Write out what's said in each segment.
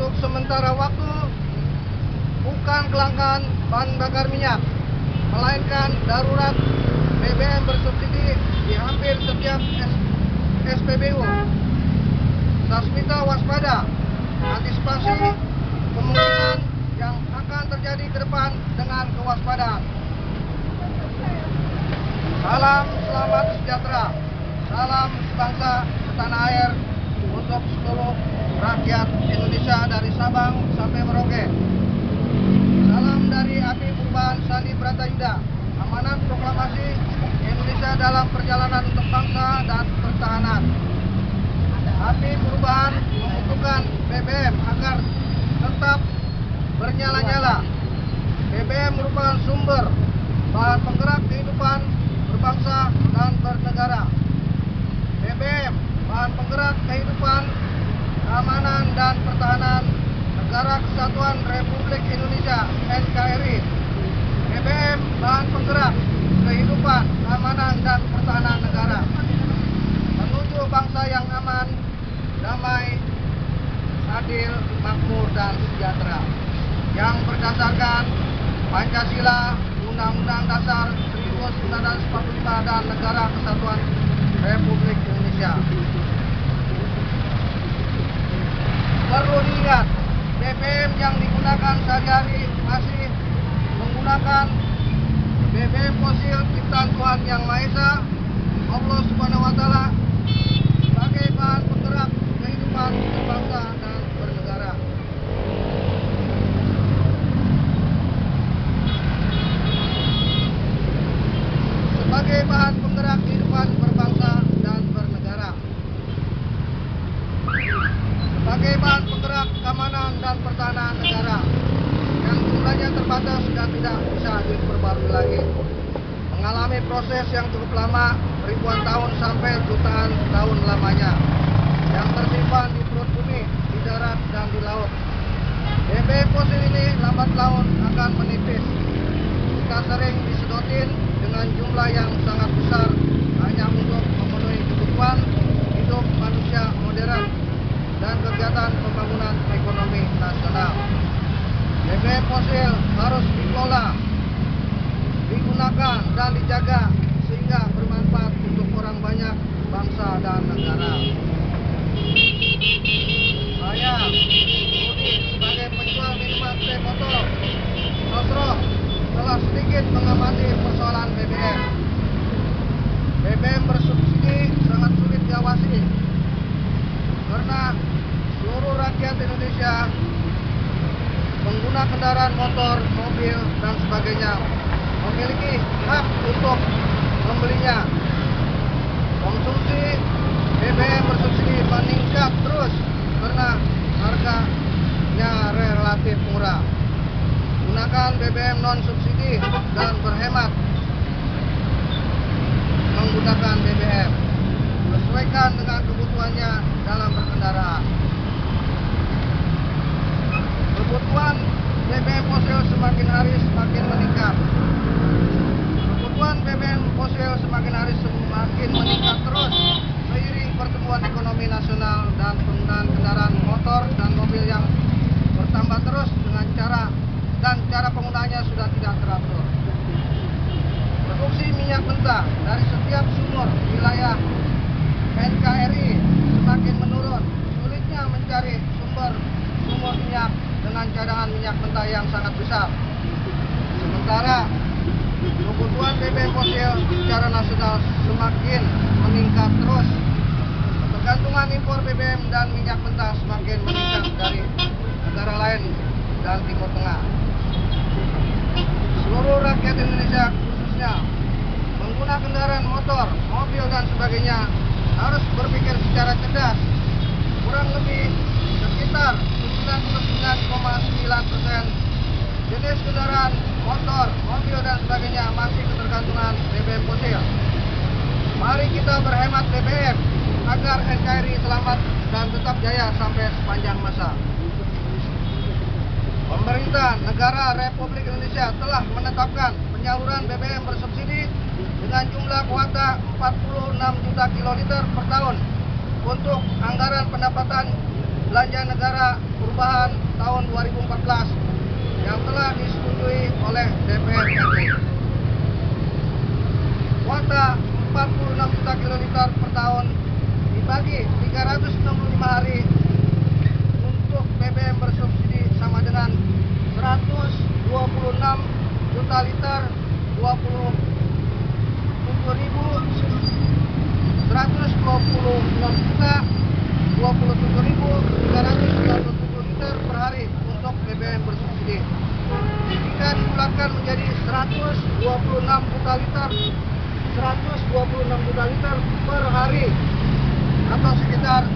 untuk sementara waktu bukan kelangkaan bahan bakar minyak, melainkan darurat BBM bersubsidi di hampir setiap SPBU. Sasmita waspada, antisipasi kemungkinan yang akan terjadi ke depan dengan kewaspadaan. Salam selamat sejahtera, salam sebangsa setanah air untuk seluruh rakyat Indonesia dari Sabang sampai Merauke. Salam dari Api Perubahan Sandi Bratayuda, amanat proklamasi Indonesia dalam perjalanan untuk bangsa dan pertahanan. Api Perubahan membutuhkan BBM agar tetap bernyala-nyala. BBM merupakan sumber bahan penggerak kehidupan berbangsa dan bernegara. BBM bahan penggerak kehidupan, keamanan dan pertahanan Negara Kesatuan Republik Indonesia NKRI. BBM bahan penggerak kehidupan, keamanan dan pertahanan negara menuju bangsa yang aman, damai, adil, makmur dan sejahtera yang berdasarkan Pancasila, Undang-Undang Dasar 1945 dan Negara Kesatuan Republik Indonesia. Perlu diingat, BBM yang digunakan sehari-hari masih menggunakan BBM fosil ciptaan Tuhan Yang Maha Esa, Allah Subhanahu wa Ta'ala, sebagai bahan penggerak kehidupan berbangsa dan bernegara. Sebagai bahan penggerak kehidupan berbangsa dan bernegara. Sebagai bahan penggerak keamanan dan pertahanan negara yang jumlahnya terbatas dan tidak bisa diperbarui lagi, mengalami proses yang cukup lama, ribuan tahun sampai jutaan tahun lamanya, yang tersimpan di perut bumi, di darat dan di laut. BBM fosil ini lambat laun akan menipis jika sering disedotin dengan jumlah yang sangat besar hanya untuk memenuhi kebutuhan hidup manusia modern dan kegiatan pembangunan ekonomi nasional. BBM fosil harus dikelola, digunakan dan dijaga sehingga bermanfaat untuk orang banyak, bangsa dan negara. Saya, Budi, sebagai penjual minuman teh botol, Sosro, telah sedikit mengamati persoalan BBM. BBM bersubsidi sangat sulit diawasi karena seluruh rakyat Indonesia pengguna kendaraan motor, mobil, dan sebagainya memiliki hak untuk membelinya. Konsumsi BBM bersubsidi meningkat terus karena harganya relatif murah. Gunakan BBM non subsidi dan berhemat menggunakan BBM. Sesuaikan dengan kebutuhannya dalam berkendara. Kebutuhan BBM fosil semakin hari semakin meningkat. Kebutuhan BBM fosil semakin hari semakin meningkat terus seiring pertumbuhan ekonomi nasional dan penggunaan kendaraan motor dan mobil yang bertambah terus dengan cara penggunaannya sudah tidak teratur. Produksi minyak mentah dari setiap sumur wilayah NKRI semakin menurun. Sulitnya mencari sumur minyak dengan cadangan minyak mentah yang sangat besar. Sementara kebutuhan BBM fosil secara nasional semakin meningkat terus. Ketergantungan impor BBM dan minyak mentah semakin meningkat dari negara lain dan Timur Tengah. Seluruh rakyat Indonesia khususnya pengguna kendaraan motor, mobil dan sebagainya harus berpikir secara cerdas. Kurang lebih sekitar 99,9% jenis kendaraan motor, mobil dan sebagainya masih ketergantungan BBM fosil. Mari kita berhemat BBM agar NKRI selamat dan tetap jaya sampai sepanjang masa. Pemerintah Negara Republik Indonesia telah menetapkan penyaluran BBM bersubsidi dengan jumlah kuota 46 juta kiloliter per tahun untuk anggaran pendapatan Belanja Negara Perubahan tahun 2014 yang telah disetujui oleh DPR RI. Kuota 46 juta kiloliter per tahun dibagi 365 hari untuk BBM bersubsidi sama dengan 126 juta liter 126.397 liter per hari untuk BBM bersubsidi. Jika dibulatkan menjadi 126 juta liter per hari atau sekitar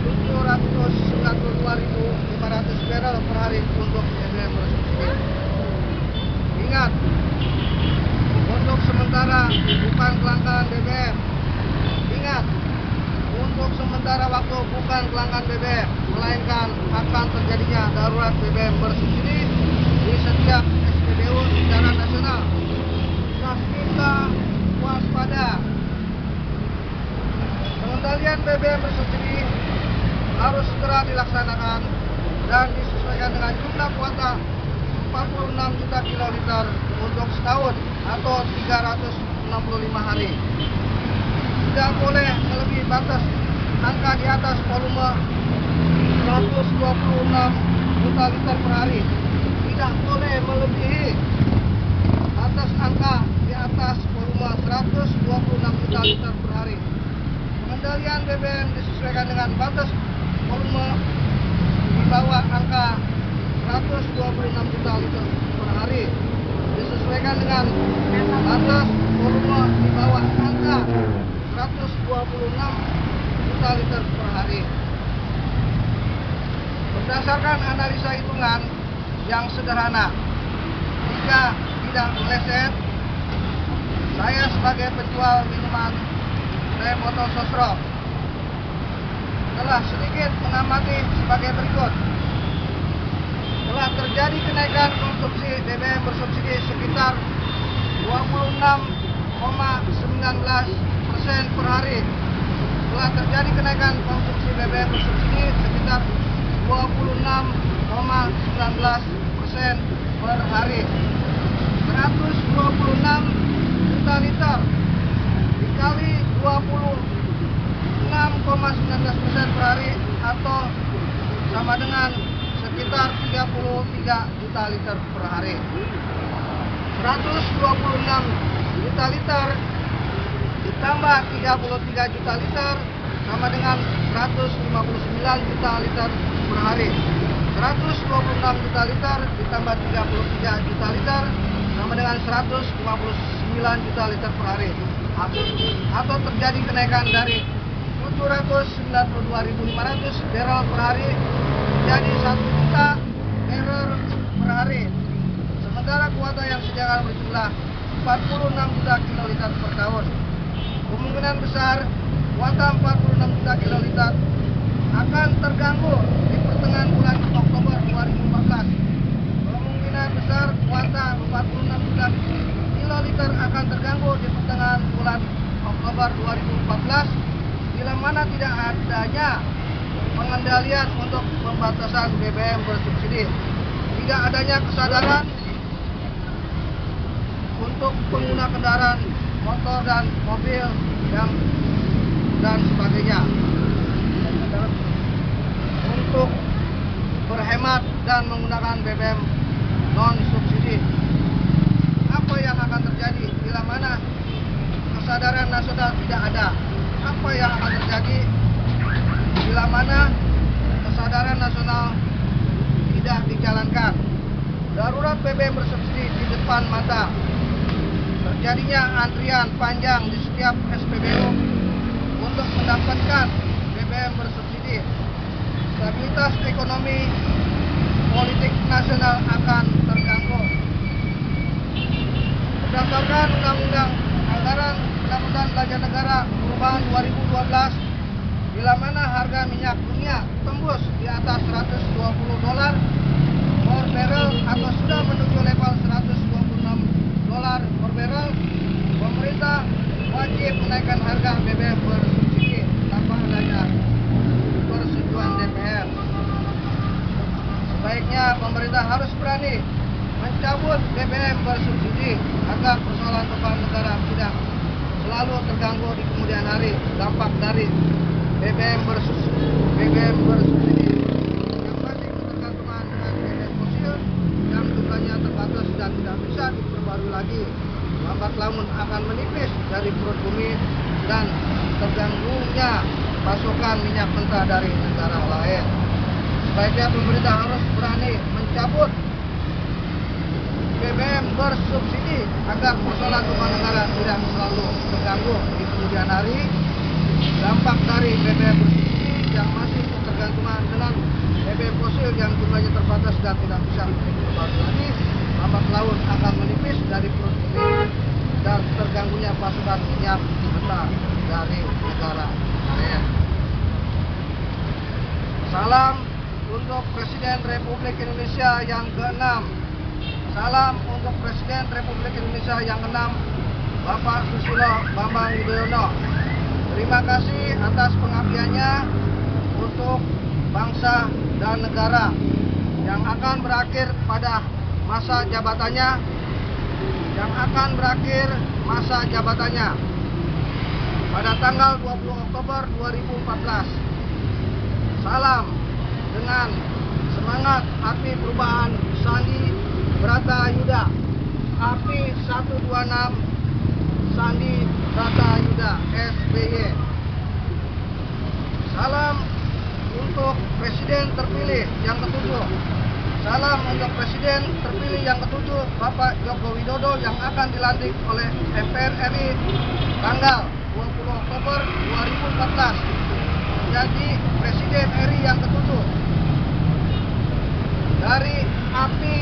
792.500 barrel per hari untuk BBM bersubsidi. Ingat, untuk sementara bukan kelangkaan BBM. Ingat, untuk sementara waktu bukan kelangkaan BBM, melainkan akan terjadinya darurat BBM bersubsidi di setiap SPBU secara nasional. Kita waspada. Pengendalian BBM bersubsidi harus segera dilaksanakan dan disesuaikan dengan jumlah kuota 46 juta kiloliter untuk setahun atau 365 hari. Tidak boleh melebihi batas angka di atas volume 126 juta liter per hari. Tidak boleh melebihi batas angka di atas volume 126 juta liter per hari. Pengendalian BBM disesuaikan dengan batas volume di bawah angka 126 juta liter per hari, disesuaikan dengan batas volume di bawah angka 126 juta liter per hari. Berdasarkan analisa hitungan yang sederhana, jika tidak meleset, saya sebagai penjual minuman teh botol sosro telah sedikit mengamati sebagai berikut. Telah terjadi kenaikan konsumsi BBM bersubsidi sekitar 26,19% per hari. Telah terjadi kenaikan konsumsi BBM bersubsidi sekitar 26,19% per hari. 126 juta liter dikali 26,19% per hari atau sama dengan sekitar 33 juta liter per hari. 126 juta liter ditambah 33 juta liter sama dengan 159 juta liter per hari. 126 juta liter ditambah 33 juta liter sama dengan 159 juta liter per hari, atau terjadi kenaikan dari 792.500 barrel per hari menjadi 1 juta barrel per hari. Sementara kuota yang sediakan berjumlah 46 juta kiloliter per tahun. Kemungkinan besar kuota 46 juta kiloliter akan terganggu di pertengahan bulan Oktober 2014. Kemungkinan besar kuota 46 juta kiloliter akan terganggu di pertengahan bulan Oktober 2014 bila mana tidak adanya pengendalian untuk pembatasan BBM bersubsidi. Tidak adanya kesadaran untuk pengguna kendaraan motor dan mobil dan sebagainya untuk berhemat dan menggunakan BBM non subsidi. Apa yang akan terjadi bila mana kesadaran nasional tidak ada? Apa yang akan terjadi bila mana kesadaran nasional tidak dijalankan? Darurat BBM bersubsidi di depan mata. Terjadinya antrian panjang di setiap SPBU untuk mendapatkan BBM bersubsidi. Stabilitas ekonomi politik nasional akan terganggu. Berdasarkan Undang-Undang Anggaran Pendapatan Belanja Negara Perubahan 2012, bila mana harga minyak dunia tembus di atas $120 per barrel atau sudah menuju level $126 per barrel, pemerintah wajib menaikkan harga BBM bersubsidi tanpa adanya persetujuan DPR. berani mencabut BBM bersubsidi agar persoalan beban negara tidak selalu terganggu di kemudian hari. Dampak dari BBM bersubsidi yang masih ketergantungan dengan BBM fosil yang jumlahnya terbatas dan tidak bisa diperbarui lagi, lambat laun akan menipis dari perut bumi dan terganggunya pasokan minyak mentah dari negara lain. Sebaiknya pemerintah harus berani mencabut BBM bersubsidi agar persoalan beban negara tidak selalu terganggu di kemudian hari. Dampak dari BBM bersubsidi yang masih tergantungan dengan BBM fosil yang jumlahnya terbatas dan tidak bisa diperbarui lagi, lambat laun akan menipis dari perut bumi dan terganggunya pasokan minyak mentah dari negara lain. Salam untuk Presiden Republik Indonesia yang ke-6. Salam untuk Presiden Republik Indonesia yang ke-6, Bapak Susilo Bambang Yudhoyono. Terima kasih atas pengabdiannya untuk bangsa dan negara yang akan berakhir pada masa jabatannya, pada tanggal 20 Oktober 2014. Salam dengan semangat api perubahan Sandi Bratayuda, api 126 Sandi Bratayuda SBY. Salam untuk Presiden terpilih yang ke-7. Salam untuk Presiden terpilih yang ke-7 Bapak Joko Widodo yang akan dilantik oleh MPR RI tanggal 20 Oktober 2014 menjadi Presiden RI yang ke-7 dari api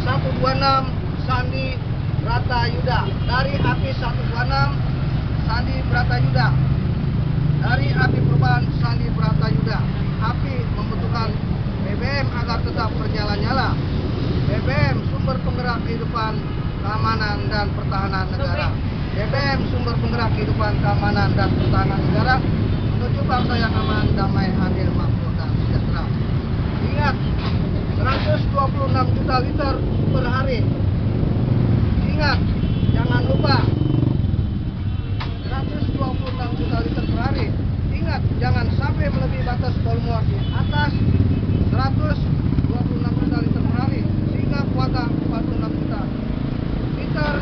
126 Sandi Bratayuda, dari api 126 Sandi Bratayuda, dari api perubahan Sandi Bratayuda. Api membutuhkan BBM agar tetap bernyala-nyala. BBM sumber penggerak kehidupan, keamanan dan pertahanan negara. BBM sumber penggerak kehidupan, keamanan dan pertahanan negara menuju bangsa yang aman, damai, adil, makmur dan sejahtera. Ingat, 126 juta liter per hari. Ingat, jangan lupa 126 juta liter per hari. Ingat, jangan sampai melebihi batas volume di atas 126 juta liter per hari sehingga kuota 46 juta liter,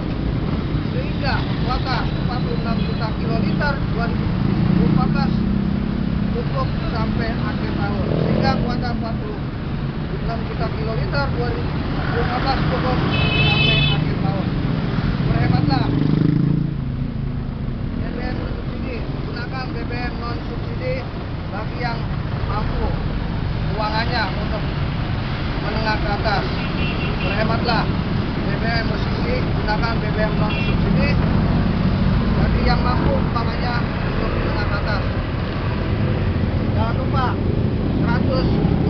sehingga kuota 46 juta kiloliter 2014 cukup sampai akhir tahun, sehingga kuota 46 juta kiloliter 2015 cukup sampai akhir tahun. Berhematlah. BBM bersubsidi, gunakan BBM non subsidi bagi yang mampu keuangannya untuk menengah ke atas. Berhematlah. BBM bersubsidi, gunakan BBM non subsidi bagi yang mampu umpamanya untuk menengah ke atas. Jangan lupa 100